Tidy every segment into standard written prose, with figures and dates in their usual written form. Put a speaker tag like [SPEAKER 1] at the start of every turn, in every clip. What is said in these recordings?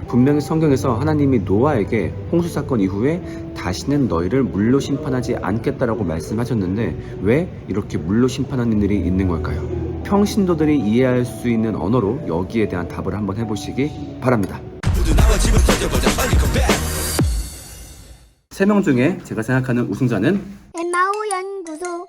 [SPEAKER 1] 분명히 성경에서 하나님이 노아에게 홍수 사건 이후에 다시는 너희를 물로 심판하지 않겠다라고 말씀하셨는데 왜 이렇게 물로 심판하는 일이 있는 걸까요? 평신도들이 이해할 수 있는 언어로 여기에 대한 답을 한번 해보시기 바랍니다. 3명 중에 제가 생각하는 우승자는
[SPEAKER 2] 엠마오 연구소.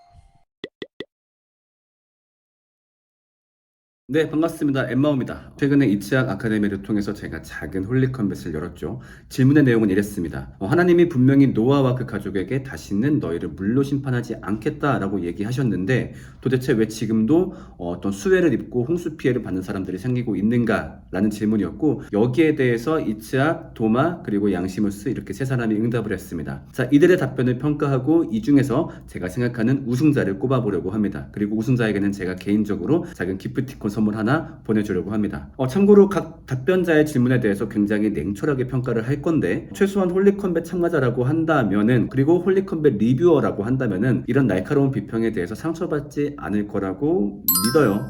[SPEAKER 1] 네, 반갑습니다. 엠마오입니다. 최근에 이치학 아카데미를 통해서 제가 작은 홀리컨뱃을 열었죠. 질문의 내용은 이랬습니다. 하나님이 분명히 노아와 그 가족에게 다시는 너희를 물로 심판하지 않겠다라고 얘기하셨는데 도대체 왜 지금도 어떤 수해를 입고 홍수 피해를 받는 사람들이 생기고 있는가라는 질문이었고, 여기에 대해서 이치학, 도마, 그리고 양시무스 이렇게 세 사람이 응답을 했습니다. 자, 이들의 답변을 평가하고 이 중에서 제가 생각하는 우승자를 꼽아보려고 합니다. 그리고 우승자에게는 제가 개인적으로 작은 기프티콘 선물 하나 보내주려고 합니다. 참고로 각 답변자의 질문에 대해서 굉장히 냉철하게 평가를 할 건데, 최소한 홀리컨뱃 참가자라고 한다면은, 그리고 홀리컨뱃 리뷰어라고 한다면은 이런 날카로운 비평에 대해서 상처받지 않을 거라고 믿어요.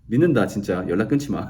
[SPEAKER 1] 믿는다. 진짜 연락 끊지 마.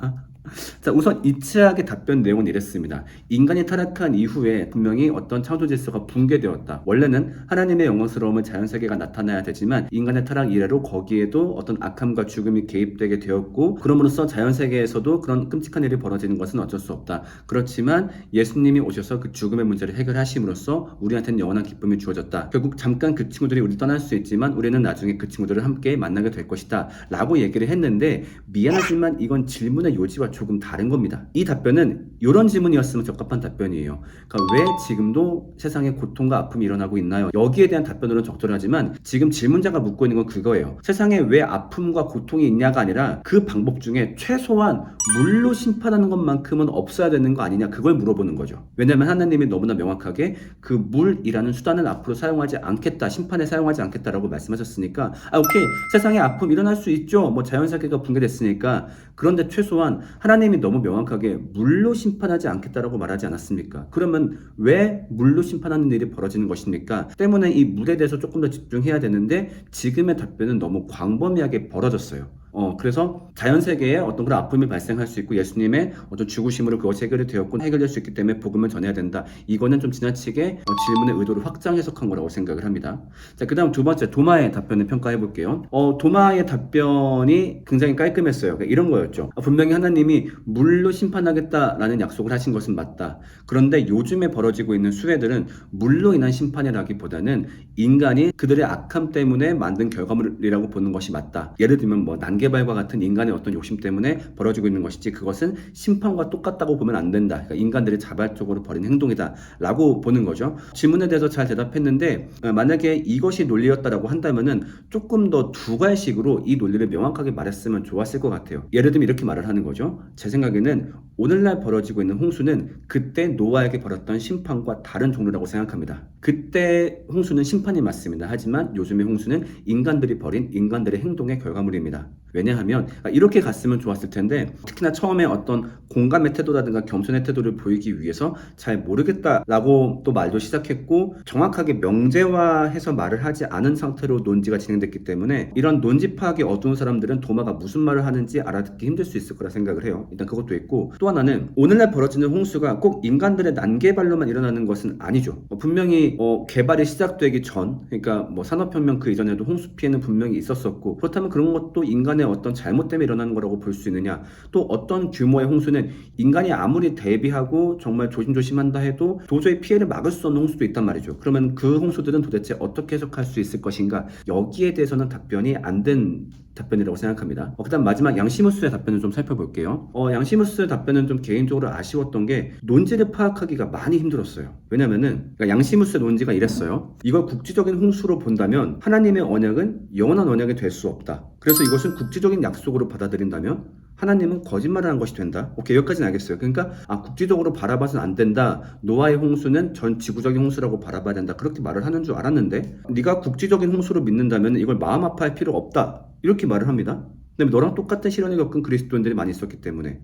[SPEAKER 1] 자, 우선 이치학의 답변 내용은 이랬습니다. 인간이 타락한 이후에 분명히 어떤 창조 질서가 붕괴되었다. 원래는 하나님의 영광스러움을 자연세계가 나타나야 되지만 인간의 타락 이래로 거기에도 어떤 악함과 죽음이 개입되게 되었고, 그럼으로써 자연세계에서도 그런 끔찍한 일이 벌어지는 것은 어쩔 수 없다. 그렇지만 예수님이 오셔서 그 죽음의 문제를 해결하심으로써 우리한테는 영원한 기쁨이 주어졌다. 결국 잠깐 그 친구들이 우리 떠날 수 있지만 우리는 나중에 그 친구들을 함께 만나게 될 것이다 라고 얘기를 했는데, 미안하지만 이건 질문의 요지와 조금 다른 겁니다. 이 답변은 이런 질문이었으면 적합한 답변이에요. 그러니까 왜 지금도 세상에 고통과 아픔이 일어나고 있나요? 여기에 대한 답변으로는 적절하지만 지금 질문자가 묻고 있는 건 그거예요. 세상에 왜 아픔과 고통이 있냐가 아니라 그 방법 중에 최소한 물로 심판하는 것만큼은 없어야 되는 거 아니냐, 그걸 물어보는 거죠. 왜냐하면 하나님이 너무나 명확하게 그 물이라는 수단을 앞으로 사용하지 않겠다, 심판에 사용하지 않겠다라고 말씀하셨으니까 오케이, 세상에 아픔 일어날 수 있죠. 뭐 자연세계가 붕괴됐으니까. 그런데 최소한 하나님이 너무 명확하게 물로 심판하지 않겠다라고 말하지 않았습니까? 그러면 왜 물로 심판하는 일이 벌어지는 것입니까? 때문에 이 물에 대해서 조금 더 집중해야 되는데 지금의 답변은 너무 광범위하게 벌어졌어요. 그래서 자연세계에 어떤 그런 아픔이 발생할 수 있고 예수님의 어떤 죽으심으로 그것이 해결이 되었고 해결될 수 있기 때문에 복음을 전해야 된다. 이거는 좀 지나치게 질문의 의도를 확장 해석한 거라고 생각을 합니다. 자, 그 다음 두 번째, 도마의 답변을 평가해 볼게요. 도마의 답변이 굉장히 깔끔했어요. 그러니까 이런 거였죠. 분명히 하나님이 물로 심판하겠다라는 약속을 하신 것은 맞다. 그런데 요즘에 벌어지고 있는 수해들은 물로 인한 심판이라기보다는 인간이 그들의 악함 때문에 만든 결과물이라고 보는 것이 맞다. 예를 들면 뭐 난개발과 같은 인간의 어떤 욕심 때문에 벌어지고 있는 것이지 그것은 심판과 똑같다고 보면 안 된다. 그러니까 인간들이 자발적으로 벌인 행동이다 라고 보는 거죠. 질문에 대해서 잘 대답했는데 만약에 이것이 논리였다라고 한다면은 조금 더 두괄식으로 이 논리를 명확하게 말했으면 좋았을 것 같아요. 예를 들면 이렇게 말을 하는 거죠. 제 생각에는 오늘날 벌어지고 있는 홍수는 그때 노아에게 벌었던 심판과 다른 종류라고 생각합니다. 그때 홍수는 심판이 맞습니다. 하지만 요즘의 홍수는 인간들이 벌인 인간들의 행동의 결과물입니다. 왜냐하면 이렇게 갔으면 좋았을 텐데, 특히나 처음에 어떤 공감의 태도라든가 겸손의 태도를 보이기 위해서 잘 모르겠다라고 또 말도 시작했고, 정확하게 명제화해서 말을 하지 않은 상태로 논지가 진행됐기 때문에 이런 논지 파악이 어두운 사람들은 도마가 무슨 말을 하는지 알아듣기 힘들 수 있을 거라 생각을 해요. 일단 그것도 있고, 또 하나는 오늘날 벌어지는 홍수가 꼭 인간들의 난개발로만 일어나는 것은 아니죠. 분명히 개발이 시작되기 전, 그러니까 뭐 산업혁명 그 이전에도 홍수 피해는 분명히 있었었고, 그렇다면 그런 것도 인간의 어떤 잘못 때문에 일어나는 거라고 볼 수 있느냐. 또 어떤 규모의 홍수는 인간이 아무리 대비하고 정말 조심조심한다 해도 도저히 피해를 막을 수 없는 홍수도 있단 말이죠. 그러면 그 홍수들은 도대체 어떻게 해석할 수 있을 것인가, 여기에 대해서는 답변이 안 된 답변이라고 생각합니다. 그 다음 마지막 양시무스의 답변을 좀 살펴볼게요. 양시무스의 답변은 좀 개인적으로 아쉬웠던 게 논지를 파악하기가 많이 힘들었어요. 왜냐면은 그러니까 양시무스의 논지가 이랬어요. 이걸 국지적인 홍수로 본다면 하나님의 언약은 영원한 언약이 될 수 없다. 그래서 이것은 국지적인 약속으로 받아들인다면 하나님은 거짓말을 한 것이 된다. 오케이, 여기까지는 알겠어요. 그러니까 국지적으로 바라봐서는 안 된다. 노아의 홍수는 전 지구적인 홍수라고 바라봐야 된다. 그렇게 말을 하는 줄 알았는데, 네가 국지적인 홍수로 믿는다면 이걸 마음 아파할 필요 없다. 이렇게 말을 합니다. 근데 너랑 똑같은 시련을 겪은 그리스도인들이 많이 있었기 때문에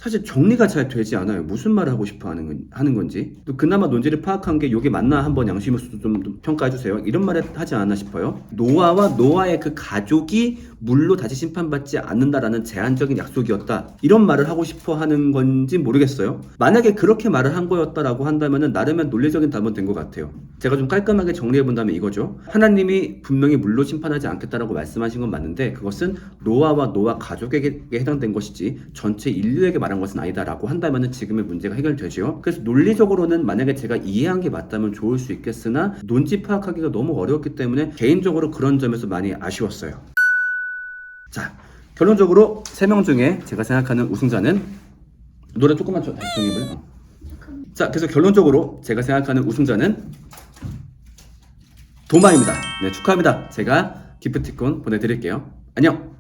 [SPEAKER 1] 사실 정리가 잘 되지 않아요. 무슨 말을 하고 싶어 하는 건지. 또 그나마 논지를 파악한 게 이게 맞나 한번 양심으로서 좀 평가해 주세요. 이런 말을 하지 않았나 싶어요. 노아와 노아의 그 가족이 물로 다시 심판받지 않는다라는 제한적인 약속이었다. 이런 말을 하고 싶어 하는 건지 모르겠어요. 만약에 그렇게 말을 한 거였다라고 한다면은 나름의 논리적인 답은 된 것 같아요. 제가 좀 깔끔하게 정리해 본다면 이거죠. 하나님이 분명히 물로 심판하지 않겠다라고 말씀하신 건 맞는데 그것은 노아와 노아 가족에게 해당된 것이지 전체 인류에게 말한 것은 아니다라고 한다면은 지금의 문제가 해결되죠. 그래서 논리적으로는 만약에 제가 이해한 게 맞다면 좋을 수 있겠으나 논지 파악하기가 너무 어려웠기 때문에 개인적으로 그런 점에서 많이 아쉬웠어요. 자, 결론적으로 3명 중에 제가 생각하는 우승자는 노래 조금만 다시 정해볼래? 자, 그래서 결론적으로 제가 생각하는 우승자는 도마입니다. 네, 축하합니다. 제가 기프티콘 보내드릴게요. 안녕!